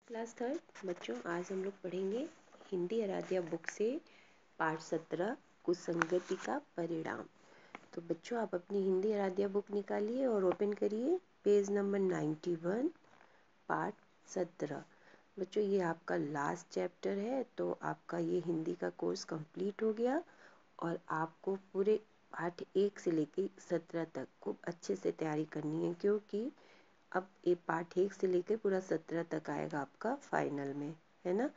Class third बच्चों, आज हम लोग पढ़ेंगे हिंदी आराध्या बुक से पाठ 17 कुसंगति का परिणाम। तो बच्चों, आप अपनी हिंदी आराध्या बुक निकालिए और ओपन करिए पेज नंबर 91 पाठ 17। बच्चों, ये आपका लास्ट चैप्टर है, तो आपका ये हिंदी का कोर्स कंप्लीट हो गया और आपको पूरे पाठ 1 से लेकर 17 तक खूब अच्छे से तैयारी करनी है, क्योंकि अब ये पार्ट 1 से लेकर पूरा 17 तक आएगा आपका फाइनल में, है ना।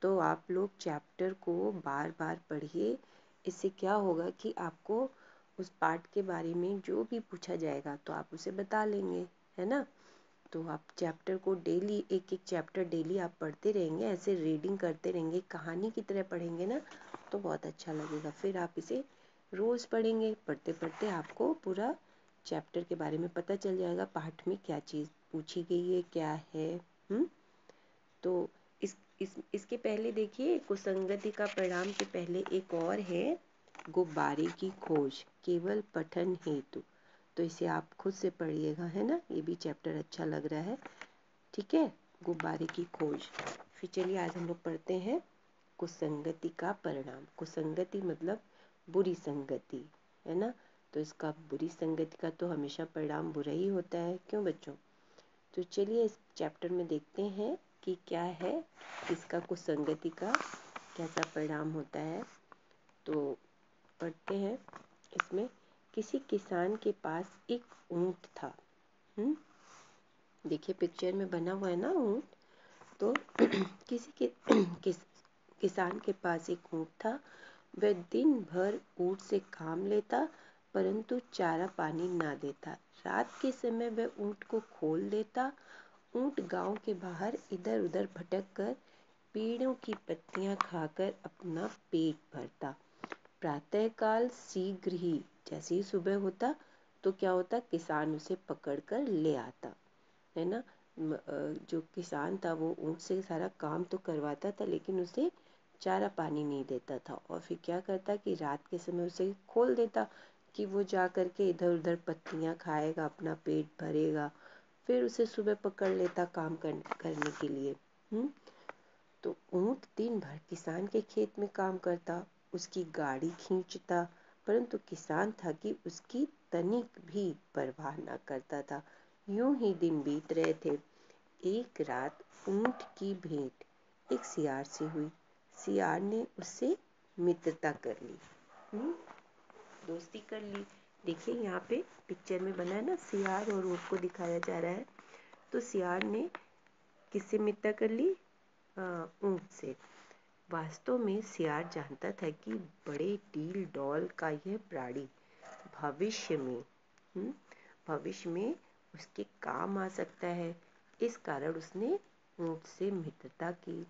तो आप लोग चैप्टर को बार बार पढ़िए। इससे क्या होगा कि आपको उस पार्ट के बारे में जो भी पूछा जाएगा तो आप उसे बता लेंगे, है ना। तो आप चैप्टर को डेली एक एक चैप्टर डेली आप पढ़ते रहेंगे, ऐसे रीडिंग करते रहेंगे, कहानी की तरह पढ़ेंगे ना, तो बहुत अच्छा लगेगा। फिर आप इसे रोज़ पढ़ेंगे, पढ़ते पढ़ते आपको पूरा चैप्टर के बारे में पता चल जाएगा, पाठ में क्या चीज़ पूछी गई है, क्या है। तो इसके पहले देखिए, कुसंगति का परिणाम के पहले एक और है, गुब्बारे की खोज केवल पठन हेतु। तो इसे आप खुद से पढ़िएगा, है ना। ये भी चैप्टर अच्छा लग रहा है, ठीक है। गुब्बारे की खोज। फिर चलिए आज हम लोग पढ़ते हैं कुसंगति का परिणाम। कुसंगति मतलब बुरी संगति, है ना। तो इसका बुरी संगति का तो हमेशा परिणाम बुरा ही होता है, क्यों बच्चों। तो चलिए इस चैप्टर में देखते हैं कि क्या है इसका कुसंगति का कैसा परिणाम होता है। तो पढ़ते हैं इसमें। किसी किसान के पास एक ऊंट था। देखिए पिक्चर में बना हुआ है ना ऊंट। तो किसान के पास एक ऊंट था। वह दिन भर ऊंट से काम लेता, परंतु चारा पानी ना देता। रात के समय वह ऊंट को खोल देता। ऊंट गांव के बाहर इधर उधर भटक कर पेड़ों की पत्तियां खाकर अपना पेट भरता। प्रातःकाल शीघ्र ही, जैसे ही सुबह होता तो क्या होता, किसान उसे पकड़कर ले आता, है ना। जो किसान था वो ऊंट से सारा काम तो करवाता था, लेकिन उसे चारा पानी नहीं देता था। और फिर क्या करता कि रात के समय उसे खोल देता कि वो जा कर के इधर उधर पत्तियां खाएगा, अपना पेट भरेगा। फिर उसे सुबह पकड़ लेता काम करने के लिए। तो ऊंट दिन भर किसान के खेत में काम करता, उसकी गाड़ी खींचता, परंतु किसान था कि उसकी तनिक भी परवाह न करता था। यूं ही दिन बीत रहे थे। एक रात ऊंट की भेंट एक सियार से हुई। सियार ने उससे मित्रता कर ली, दोस्ती कर ली। देखिए यहाँ पे पिक्चर में बना है ना, सियार और ऊंट को दिखाया जा रहा है। तो सियार ने किससे मित्रता कर ली, ऊंट से। वास्तव में सियार जानता था कि बड़े डील डॉल का यह प्राणी भविष्य में उसके काम आ सकता है। इस कारण उसने ऊंट से मित्रता की।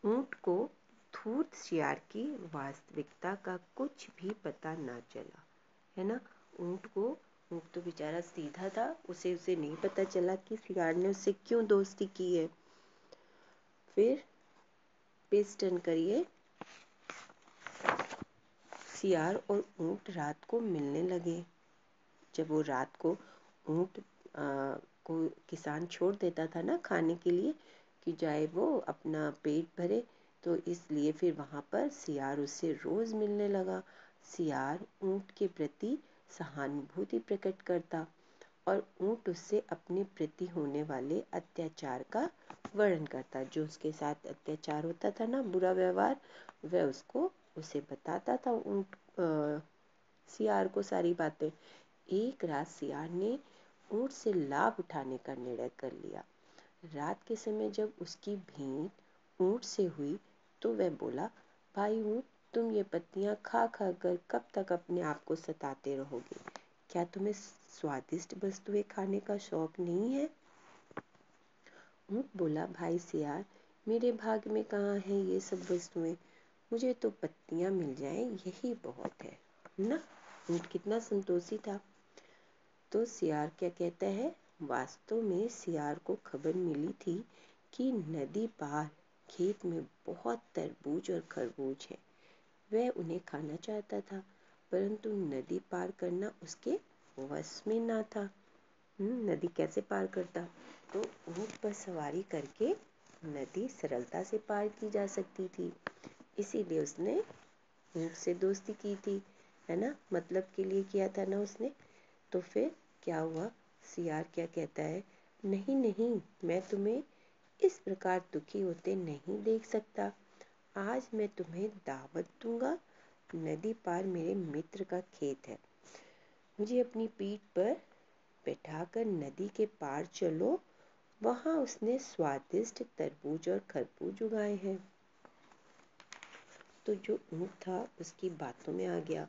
ऊंट को धूर्त सियार की वास्तविकता का कुछ भी पता ना चला, है ना। ऊंट तो बेचारा सीधा था, उसे नहीं पता चला कि सियार ने उससे क्यों दोस्ती की है। फिर पेज टर्न करिए। सियार और ऊंट रात को मिलने लगे। जब वो रात को ऊंट को किसान छोड़ देता था ना खाने के लिए, कि जाए वो अपना पेट भरे, तो इसलिए फिर वहाँ पर सियार उससे रोज मिलने लगा। सियार ऊंट के प्रति सहानुभूति प्रकट करता और ऊंट उससे अपने प्रति होने वाले अत्याचार का वर्णन करता। जो उसके साथ अत्याचार होता था ना, बुरा व्यवहार, वह उसे बताता था ऊंट सियार को सारी बातें। एक रात सियार ने ऊंट से लाभ उठाने का निर्णय कर लिया। रात के समय जब उसकी भेंट ऊंट से हुई तो वह बोला, भाई ऊंट, तुम ये पत्तियां खा खा कर कब तक अपने आप को सताते रहोगे। क्या तुम्हें स्वादिष्ट वस्तुएं खाने का शौक नहीं है। ऊंट बोला, भाई सियार, मेरे भाग्य में कहाँ है ये सब वस्तुएं। मुझे तो पत्तियां मिल जाएं यही बहुत है ना। ऊंट कितना संतोषी था। तो सियार क्या कहता है, वास्तव में सियार को खबर मिली थी कि नदी पार खेत में बहुत तरबूज और खरबूज है। वह उन्हें खाना चाहता था, परंतु नदी पार करना उसके वश में ना था। नदी कैसे पार करता? तो ऊँट पर सवारी करके नदी सरलता से पार की जा सकती थी, इसीलिए उसने ऊँट से दोस्ती की थी, है ना, मतलब के लिए किया था ना उसने। तो फिर क्या हुआ? सियार क्या कहता है, नहीं नहीं, मैं तुम्हें इस प्रकार दुखी होते नहीं देख सकता। आज मैं तुम्हें दावत दूंगा। नदी पार मेरे मित्र का खेत है, मुझे अपनी पीठ पर बैठाकर नदी के पार चलो। वहाँ उसने स्वादिष्ट तरबूज और खरबूज उगाए हैं। तो जो ऊँट था उसकी बातों में आ गया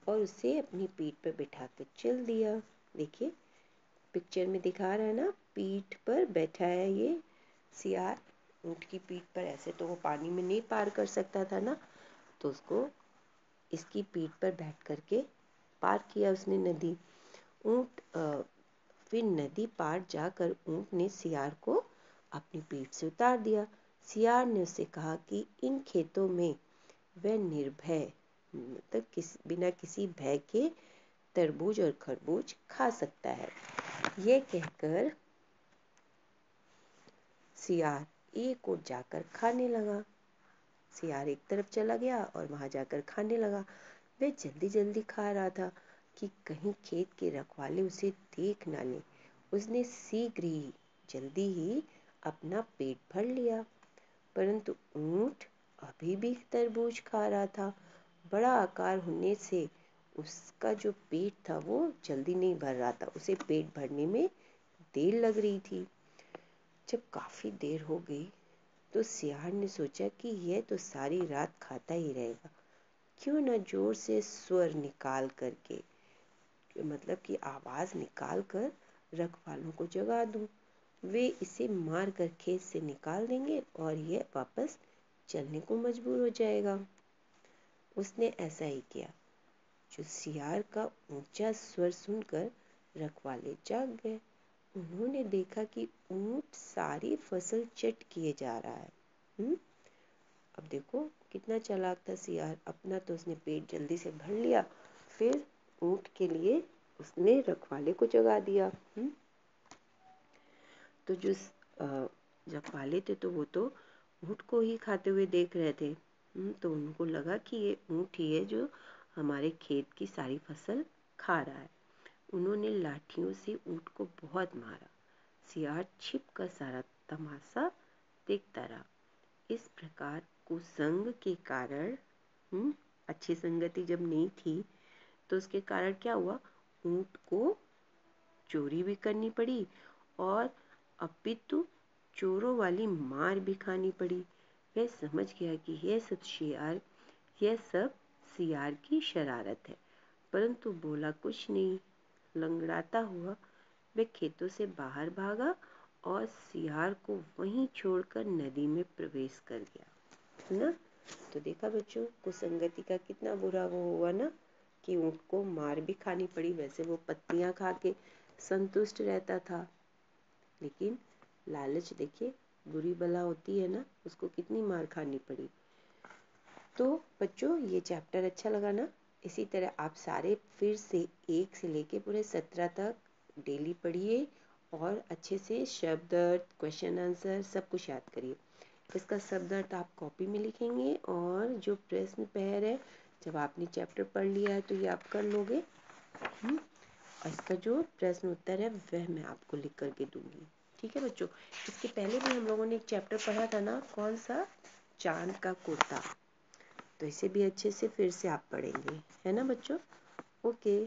और उसे अपनी पीठ पर बिठा कर चल दिया। देखिए पिक्चर में दिखा रहा है ना, पीठ पर बैठा है ये सियार ऊँट की पीठ पर। ऐसे तो वो पानी में नहीं पार कर सकता था ना, तो उसको इसकी पीठ पर बैठ करके पार किया उसने नदी। ऊँट फिर नदी पार जाकर ऊँट ने सियार को अपनी पीठ से उतार दिया। सियार ने उससे कहा कि इन खेतों में वह निर्भय, मतलब बिना किसी भय के तरबूज और खरबूज खा सकता है। यह कहकर सियार एक ओर जाकर खाने लगा। सियार एक तरफ चला गया और वहां जाकर खाने लगा। वह जल्दी जल्दी खा रहा था कि कहीं खेत के रखवाले उसे देख ना ले। उसने शीघ्र ही जल्दी ही अपना पेट भर लिया, परंतु ऊँट अभी भी तरबूज खा रहा था। बड़ा आकार होने से उसका जो पेट था वो जल्दी नहीं भर रहा था, उसे पेट भरने में देर लग रही थी। जब काफी देर हो गई तो सियार ने सोचा कि यह तो सारी रात खाता ही रहेगा, क्यों न जोर से स्वर निकाल करके, मतलब कि आवाज निकाल कर रखवालों को जगा दूं। वे इसे मार कर खेत से निकाल देंगे और यह वापस चलने को मजबूर हो जाएगा। उसने ऐसा ही किया। जो सियार का ऊंचा स्वर सुनकर रखवाले जाग गए। उन्होंने देखा कि ऊंट सारी फसल चट किए जा रहा है। अब देखो कितना चालाक था सियार, अपना तो उसने पेट जल्दी से भर लिया, फिर ऊंट के लिए उसने रखवाले को जगा दिया। तो जो रखवाले थे तो वो तो ऊंट को ही खाते हुए देख रहे थे। तो उनको लगा कि ये ऊंट ही है जो हमारे खेत की सारी फसल खा रहा है। उन्होंने लाठियों से ऊंट को बहुत मारा। सियार छिप कर सारा तमाशा देखता रहा। इस प्रकार कुसंग के कारण, अच्छी संगति जब नहीं थी तो उसके कारण क्या हुआ, ऊंट को चोरी भी करनी पड़ी और अपितु चोरों वाली मार भी खानी पड़ी। वह समझ गया कि यह सब सियार की शरारत है, परंतु बोला कुछ नहीं। लंगड़ाता हुआ वह खेतों से बाहर भागा और सियार को वहीं छोड़कर नदी में प्रवेश कर गया, है ना। तो देखा बच्चों, कुसंगति का कितना बुरा वो हुआ ना, कि ऊँट को मार भी खानी पड़ी। वैसे वो पत्तियां खा के संतुष्ट रहता था, लेकिन लालच देखिए बुरी बला होती है ना, उसको कितनी मार खानी पड़ी। तो बच्चों ये चैप्टर अच्छा लगा ना? इसी तरह आप सारे फिर से 1 से लेके पूरे 17 तक डेली पढ़िए और अच्छे से शब्द, क्वेश्चन आंसर सब कुछ याद करिए। इसका शब्द अर्थ आप कॉपी में लिखेंगे और जो प्रश्न पेयर है, जब आपने चैप्टर पढ़ लिया है तो ये आप कर लोगे। और इसका जो प्रश्न उत्तर है वह मैं आपको लिख करके दूंगी, ठीक है बच्चों। इसके पहले भी हम लोगों ने एक चैप्टर पढ़ा था ना, कौन सा, चांद का कुर्ता। तो इसे भी अच्छे से फिर से आप पढ़ेंगे, है ना बच्चों। ओके।